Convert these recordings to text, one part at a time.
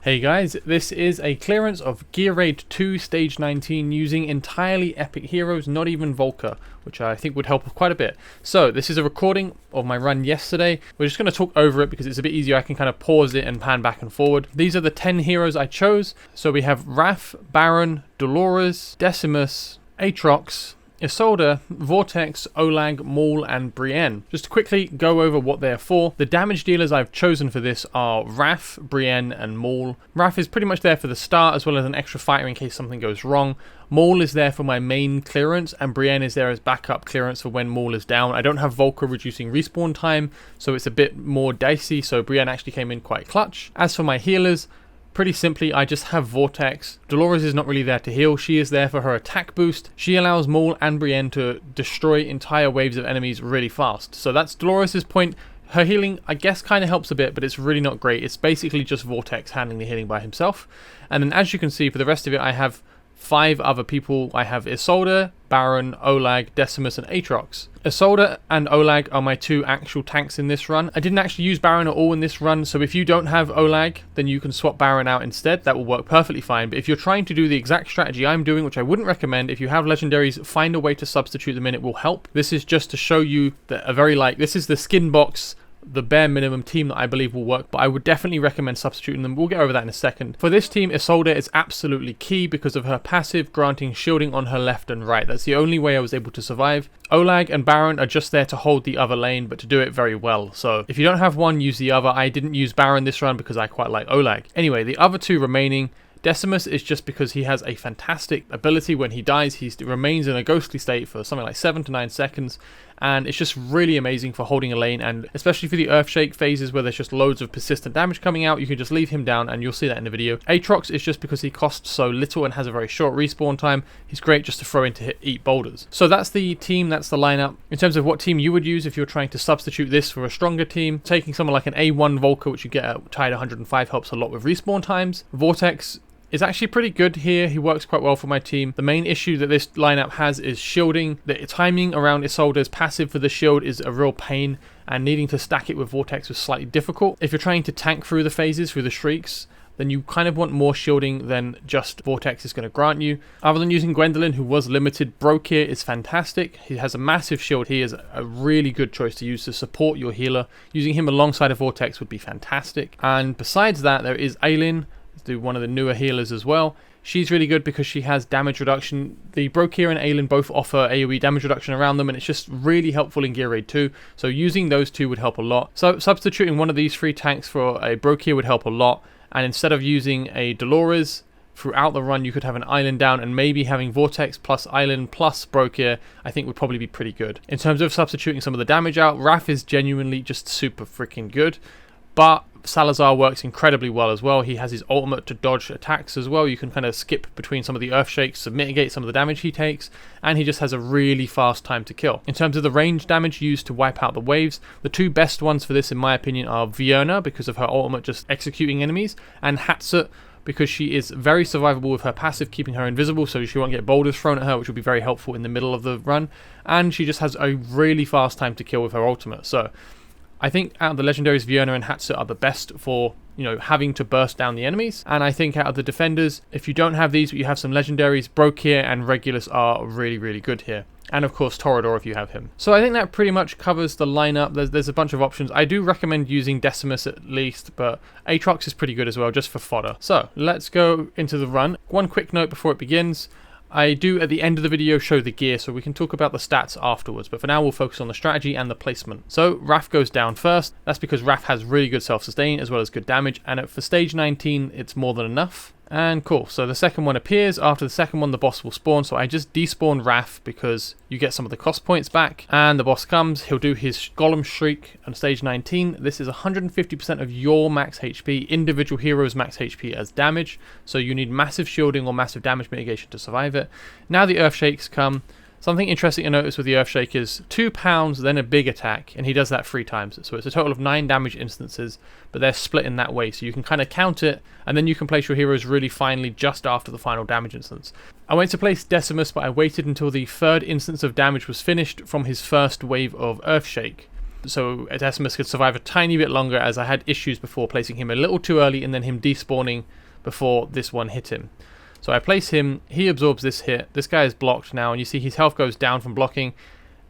Hey guys, this is a clearance of GR2 Stage 19 using entirely epic heroes, not even Volker, which I think would help quite a bit. So this is a recording of my run yesterday. We're just going to talk over it because it's a bit easier. I can kind of pause it and pan back and forward. These are the 10 heroes I chose. So we have Raph, Baron, Dolores, Decimus, Aatrox, Isolde, Vortex, Olag, Maul, and Brienne. Just to quickly go over what they're for. The damage dealers I've chosen for this are Raph, Brienne, and Maul. Raph is pretty much there for the start as well as an extra fighter in case something goes wrong. Maul is there for my main clearance, and Brienne is there as backup clearance for when Maul is down. I don't have Volker reducing respawn time, so it's a bit more dicey, so Brienne actually came in quite clutch. As for my healers, pretty simply, I just have Vortex. Dolores is not really there to heal. She is there for her attack boost. She allows Maul and Brienne to destroy entire waves of enemies really fast. So that's Dolores' point. Her healing, I guess, kind of helps a bit, but it's really not great. It's basically just Vortex handling the healing by himself. And then as you can see, for the rest of it, I have 5 other people. I have Isolde, Baron, Olag, Decimus, and Aatrox. Isolde and Olag are my 2 actual tanks in this run. I didn't actually use Baron at all in this run, so if you don't have Olag, then you can swap Baron out instead. That will work perfectly fine. But if you're trying to do the exact strategy I'm doing, which I wouldn't recommend, if you have legendaries, find a way to substitute them in. It will help. This is just to show you that this is the skin box, the bare minimum team that I believe will work, but I would definitely recommend substituting them. We'll get over that in a second. For this team, Isolde is absolutely key because of her passive granting shielding on her left and right. That's the only way I was able to survive. Olag and Baron are just there to hold the other lane, but to do it very well. So if you don't have one, use the other. I didn't use Baron this run because I quite like Olag. Anyway, the other 2 remaining, Decimus is just because he has a fantastic ability. When he dies, he remains in a ghostly state for something like 7 to 9 seconds, and it's just really amazing for holding a lane, and especially for the Earthshake phases where there's just loads of persistent damage coming out, you can just leave him down and you'll see that in the video. Aatrox is just because he costs so little and has a very short respawn time. He's great just to throw in to eat boulders. So that's the team, that's the lineup. In terms of what team you would use if you're trying to substitute this for a stronger team, taking someone like an A1 Volker, which you get at Tide 105, helps a lot with respawn times. Vortex is actually pretty good here. He works quite well for my team. The main issue that this lineup has is shielding. The timing around Isolde's passive for the shield is a real pain, and needing to stack it with Vortex was slightly difficult. If you're trying to tank through the phases, through the shrieks, then you kind of want more shielding than just Vortex is going to grant you. Other than using Gwendolyn, who was limited, Brokir is fantastic. He has a massive shield. He is a really good choice to use to support your healer. Using him alongside a Vortex would be fantastic. And besides that, there is Aylin, one of the newer healers as well. She's really good because she has damage reduction. The Brokir and Aylin both offer AoE damage reduction around them, and it's just really helpful in Gear Raid 2. So using those 2 would help a lot. So substituting one of these 3 tanks for a Brokir would help a lot. And instead of using a Dolores throughout the run, you could have an Aylin down, and maybe having Vortex plus Aylin plus Brokir, I think would probably be pretty good. In terms of substituting some of the damage out, Raph is genuinely just super freaking good. But Salazar works incredibly well as well. He has his ultimate to dodge attacks as well. You can kind of skip between some of the Earthshakes to mitigate some of the damage he takes, and he just has a really fast time to kill. In terms of the range damage used to wipe out the waves, the 2 best ones for this in my opinion are Vienna because of her ultimate just executing enemies, and Hatsut because she is very survivable with her passive, keeping her invisible so she won't get boulders thrown at her, which will be very helpful in the middle of the run, and she just has a really fast time to kill with her ultimate. So I think out of the legendaries, Vienna and Hatsut are the best for, having to burst down the enemies. And I think out of the defenders, if you don't have these, but you have some legendaries, Brokir and Regulus are really, really good here. And of course, Torador if you have him. So I think that pretty much covers the lineup. There's a bunch of options. I do recommend using Decimus at least, but Aatrox is pretty good as well, just for fodder. So let's go into the run. One quick note before it begins. I do at the end of the video show the gear, so we can talk about the stats afterwards, but for now we'll focus on the strategy and the placement. So Raph goes down first. That's because Raph has really good self-sustain as well as good damage, and for stage 19 it's more than enough. And cool, so the second one appears. After the second one the boss will spawn, so I just despawn Raph because you get some of the cost points back, and the boss comes. He'll do his Golem Shriek on stage 19. This is 150% of your max HP, individual heroes max HP as damage, so you need massive shielding or massive damage mitigation to survive it. Now the Earthshakes come. Something interesting to notice with the Earthshake is 2 pounds, then a big attack, and he does that 3 times. So it's a total of 9 damage instances, but they're split in that way. So you can kind of count it, and then you can place your heroes really finely just after the final damage instance. I went to place Decimus, but I waited until the 3rd instance of damage was finished from his first wave of Earthshake. so Decimus could survive a tiny bit longer, as I had issues before placing him a little too early and then him despawning before this one hit him. So I place him, he absorbs this hit, this guy is blocked now, and you see his health goes down from blocking.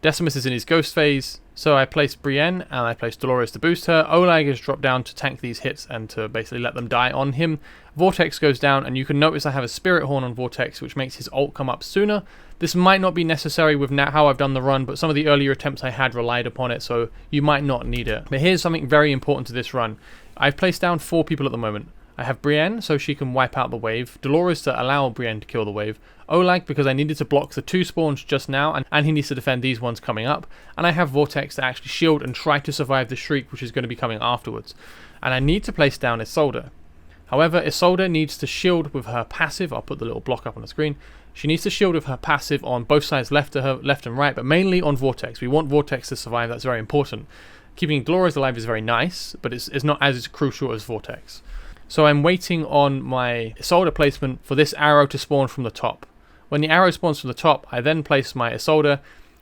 Decimus is in his ghost phase, so I place Brienne and I place Dolores to boost her. Olag is dropped down to tank these hits and to basically let them die on him. Vortex goes down, and you can notice I have a Spirit Horn on Vortex, which makes his ult come up sooner. This might not be necessary with how I've done the run, but some of the earlier attempts I had relied upon it, so you might not need it. But here's something very important to this run. I've placed down 4 people at the moment. I have Brienne, so she can wipe out the wave. Dolores to allow Brienne to kill the wave. Olag, because I needed to block the 2 spawns just now, and he needs to defend these ones coming up. And I have Vortex to actually shield and try to survive the Shriek, which is going to be coming afterwards. And I need to place down Isolde. However, Isolde needs to shield with her passive. I'll put the little block up on the screen. She needs to shield with her passive on both sides, left and right, but mainly on Vortex. We want Vortex to survive, that's very important. Keeping Dolores alive is very nice, but it's not as crucial as Vortex. So I'm waiting on my Isolde placement for this arrow to spawn from the top. When the arrow spawns from the top, I then place my Isolde,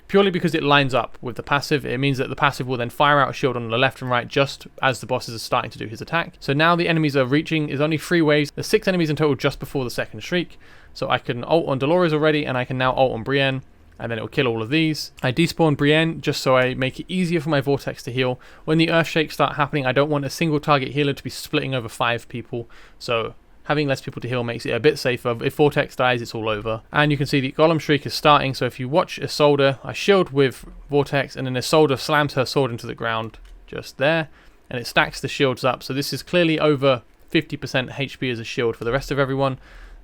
purely because it lines up with the passive. It means that the passive will then fire out a shield on the left and right just as the bosses are starting to do his attack. So now the enemies are reaching, is only 3 waves. There's 6 enemies in total just before the second Shriek. So I can ult on Dolores already, and I can now ult on Brienne, and then it will kill all of these. I despawn Brienne just so I make it easier for my Vortex to heal. When the Earth Shakes start happening, I don't want a single target healer to be splitting over 5 people. So having less people to heal makes it a bit safer. If Vortex dies, it's all over. And you can see the Golem Shriek is starting, so if you watch Isolde, I shield with Vortex, and then Isolde slams her sword into the ground just there, and it stacks the shields up. So this is clearly over 50% HP as a shield for the rest of everyone.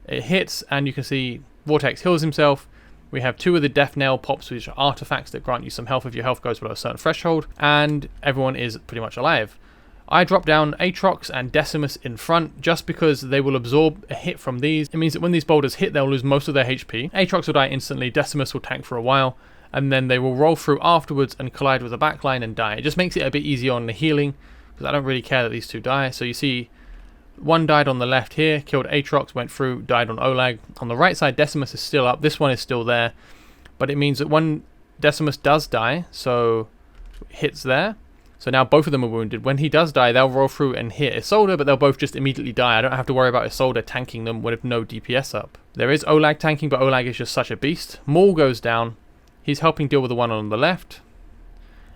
It hits, and you can see Vortex heals himself. We have 2 of the Death Nail pops, which are artifacts that grant you some health if your health goes below a certain threshold, and everyone is pretty much alive. I drop down Aatrox and Decimus in front just because they will absorb a hit from these. It means that when these boulders hit, they'll lose most of their HP. Aatrox will die instantly, Decimus will tank for a while, and then they will roll through afterwards and collide with the backline and die. It just makes it a bit easier on the healing, because I don't really care that these 2 die. So you see, 1 died on the left here, killed Aatrox, went through, died on Olag. On the right side, Decimus is still up. This one is still there, but it means that when Decimus does die, so hits there. So now both of them are wounded. When he does die, they'll roll through and hit Isolde, but they'll both just immediately die. I don't have to worry about Isolde tanking them with no DPS up. There is Olag tanking, but Olag is just such a beast. Maul goes down. He's helping deal with the one on the left.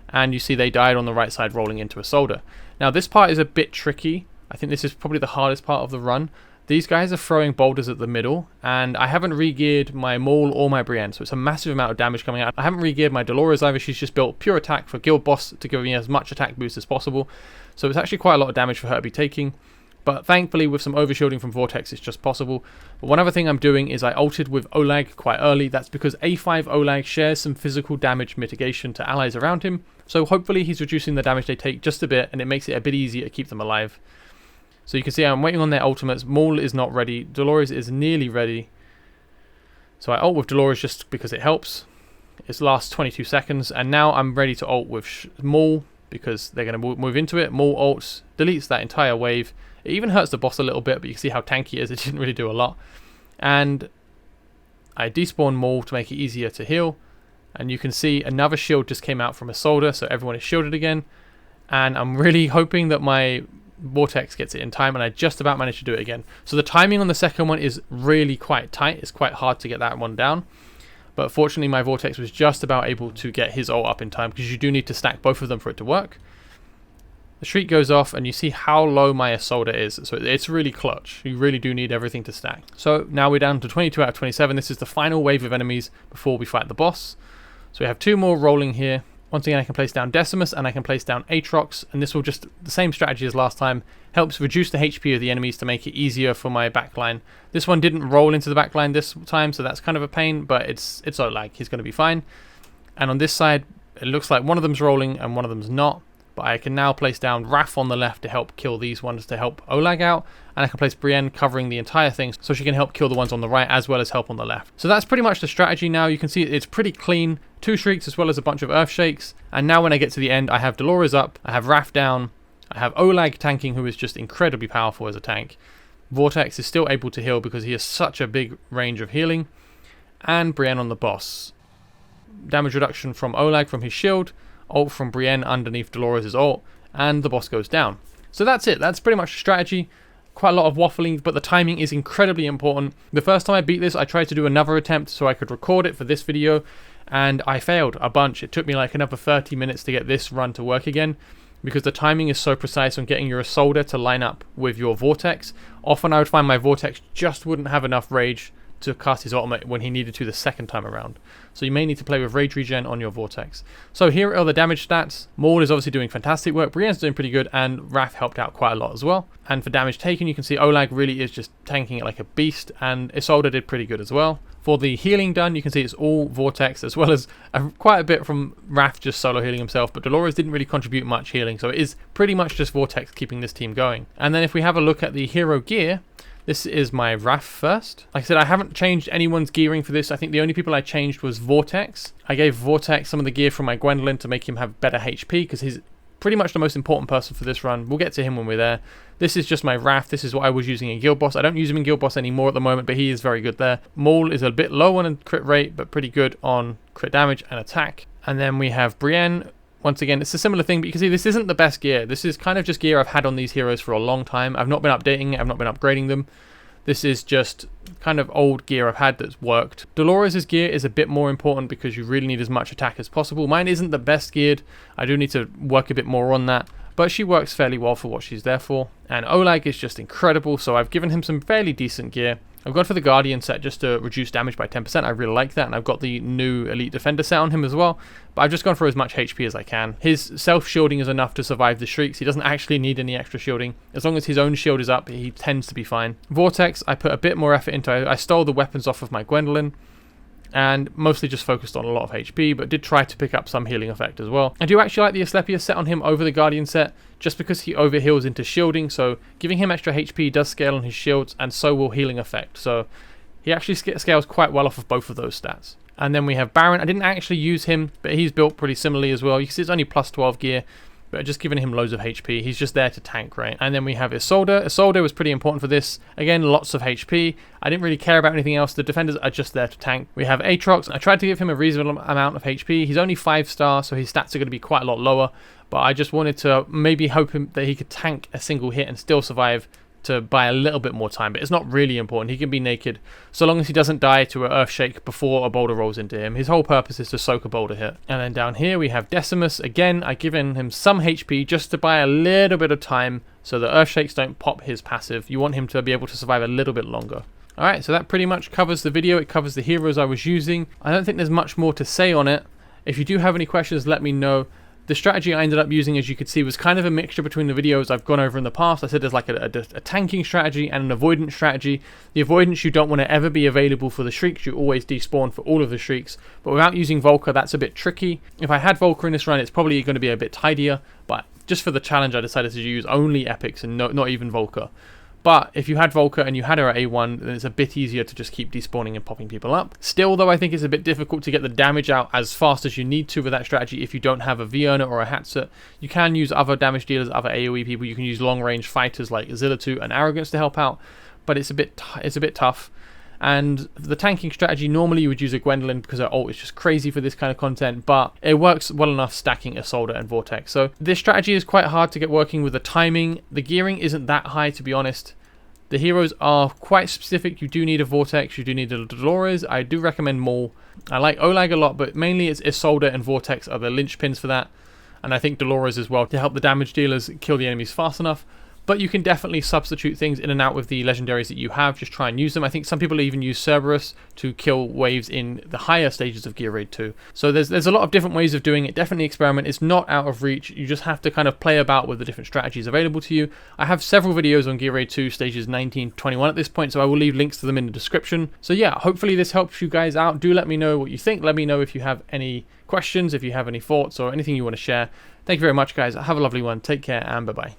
And you see they died on the right side, rolling into Isolde. Now this part is a bit tricky. I think this is probably the hardest part of the run. These guys are throwing boulders at the middle, and I haven't re-geared my Maul or my Brienne, so it's a massive amount of damage coming out. I haven't re-geared my Dolores either. She's just built pure attack for Guild Boss to give me as much attack boost as possible, so it's actually quite a lot of damage for her to be taking. But thankfully, with some overshielding from Vortex, it's just possible. But one other thing I'm doing is I ulted with Olag quite early. That's because A5 Olag shares some physical damage mitigation to allies around him, so hopefully he's reducing the damage they take just a bit, and it makes it a bit easier to keep them alive. So you can see I'm waiting on their ultimates. Maul is not ready. Dolores is nearly ready. So I ult with Dolores just because it helps. It lasts 22 seconds. And now I'm ready to ult with Maul because they're going to move into it. Maul ults, deletes that entire wave. It even hurts the boss a little bit, but you can see how tanky it is. It didn't really do a lot. And I despawn Maul to make it easier to heal. And you can see another shield just came out from Isolde, so everyone is shielded again. And I'm really hoping that my Vortex gets it in time, and I just about managed to do it again. So the timing on the second one is really quite tight. It's quite hard to get that one down, but fortunately my Vortex was just about able to get his ult up in time, because you do need to stack both of them for it to work. The Shriek goes off, and you see how low my Isolde is, so it's really clutch. You really do need everything to stack. So now we're down to 22 out of 27. This is the final wave of enemies before we fight the boss. So we have 2 more rolling here. Once again, I can place down Decimus and I can place down Aatrox, and this will just, the same strategy as last time, helps reduce the HP of the enemies to make it easier for my backline. This one didn't roll into the backline this time, so that's kind of a pain, but it's Olag, he's going to be fine. And on this side, it looks like one of them's rolling and one of them's not, but I can now place down Raph on the left to help kill these ones to help Olag out, and I can place Brienne covering the entire thing so she can help kill the ones on the right as well as help on the left. So that's pretty much the strategy now. You can see it's pretty clean. 2 Shrieks as well as a bunch of Earth Shakes, and now when I get to the end, I have Dolores up, I have Raph down, I have Olag tanking, who is just incredibly powerful as a tank. Vortex is still able to heal because he has such a big range of healing, and Brienne on the boss. Damage reduction from Olag from his shield. ult from Brienne underneath Dolores' ult, and the boss goes down. So that's it. That's pretty much the strategy. Quite a lot of waffling, but the timing is incredibly important. The first time I beat this, I tried to do another attempt so I could record it for this video, and I failed a bunch. It took me like another 30 minutes to get this run to work again, because the timing is so precise on getting your Isolde to line up with your Vortex. Often I would find my Vortex just wouldn't have enough rage to cast his ultimate when he needed to the second time around. So you may need to play with rage regen on your Vortex. So here are the damage stats. Maul is obviously doing fantastic work, Brienne's doing pretty good, and Raph helped out quite a lot as well. And for damage taken, you can see Olag really is just tanking it like a beast, and Isolde did pretty good as well. For the healing done, you can see it's all Vortex, as well as quite a bit from Raph just solo healing himself, but Dolores didn't really contribute much healing, so it is pretty much just Vortex keeping this team going. And then if we have a look at the hero gear, this is my Raph first. Like I said, I haven't changed anyone's gearing for this. I think the only people I changed was Vortex. I gave Vortex some of the gear from my Gwendolyn to make him have better HP, because he's pretty much the most important person for this run. We'll get to him when we're there. This is just my Raph. This is what I was using in Guild Boss. I don't use him in Guild Boss anymore at the moment, but he is very good there. Maul is a bit low on crit rate, but pretty good on crit damage and attack. And then we have Brienne. Once again, it's a similar thing, but you can see this isn't the best gear. This is kind of just gear I've had on these heroes for a long time. I've not been updating it. I've not been upgrading them. This is just kind of old gear I've had that's worked. Dolores' gear is a bit more important because you really need as much attack as possible. Mine isn't the best geared. I do need to work a bit more on that, but she works fairly well for what she's there for. And Olag is just incredible, so I've given him some fairly decent gear. I've gone for the Guardian set just to reduce damage by 10%. I really like that, and I've got the new Elite Defender set on him as well. But I've just gone for as much HP as I can. His self-shielding is enough to survive the shrieks. He doesn't actually need any extra shielding. As long as his own shield is up, he tends to be fine. Vortex, I put a bit more effort into. I stole the weapons off of my Gwendolyn, and mostly just focused on a lot of HP, but did try to pick up some healing effect as well. I do actually like the Asclepius set on him over the Guardian set, just because he overheals into shielding, so giving him extra HP does scale on his shields, and so will healing effect. So he actually scales quite well off of both of those stats. And then we have Baron. I didn't actually use him, but he's built pretty similarly as well. You can see it's only plus 12 gear, but just giving him loads of HP. He's just there to tank, right? And then we have Isolde. Isolde was pretty important for this. Again, lots of HP. I didn't really care about anything else. The defenders are just there to tank. We have Aatrox. I tried to give him a reasonable amount of HP. He's only 5-star, so his stats are going to be quite a lot lower. But I just wanted to maybe hope that he could tank a single hit and still survive to buy a little bit more time, but it's not really important. He can be naked so long as he doesn't die to an Earthshake before a boulder rolls into him. His whole purpose is to soak a boulder hit. And then down here we have Decimus. Again, I've given him some HP just to buy a little bit of time so the Earthshakes don't pop his passive. You want him to be able to survive a little bit longer. Alright, so that pretty much covers the video. It covers the heroes I was using. I don't think there's much more to say on it. If you do have any questions, let me know. The strategy I ended up using, as you could see, was kind of a mixture between the videos I've gone over in the past. I said there's like a tanking strategy and an avoidance strategy. The avoidance, you don't want to ever be available for the shrieks. You always despawn for all of the shrieks. But without using Volker, that's a bit tricky. If I had Volker in this run, it's probably going to be a bit tidier. But just for the challenge, I decided to use only epics and not even Volker. But if you had Volker and you had her at A1, then it's a bit easier to just keep despawning and popping people up. Still, though, I think it's a bit difficult to get the damage out as fast as you need to with that strategy if you don't have a V-Earner or a Hatset. You can use other damage dealers, other AoE people. You can use long-range fighters like Zillitu and Arrogance to help out, but it's a bit tough. And the tanking strategy, normally you would use a Gwendolyn because her ult is just crazy for this kind of content, but it works well enough stacking Isolde and Vortex. So this strategy is quite hard to get working with the timing. The gearing isn't that high, to be honest. The heroes are quite specific. You do need a Vortex, you do need a Dolores. I do recommend Maul. I like Olag a lot, but mainly it's Isolde and Vortex are the linchpins for that. And I think Dolores as well to help the damage dealers kill the enemies fast enough. But you can definitely substitute things in and out with the legendaries that you have. Just try and use them. I think some people even use Cerberus to kill waves in the higher stages of Gear Raid 2. So there's a lot of different ways of doing it. Definitely experiment. It's not out of reach. You just have to kind of play about with the different strategies available to you. I have several videos on Gear Raid 2 stages 19 to 21 at this point, so I will leave links to them in the description. So yeah, hopefully this helps you guys out. Do let me know what you think. Let me know if you have any questions, if you have any thoughts or anything you want to share. Thank you very much, guys. Have a lovely one. Take care and bye-bye.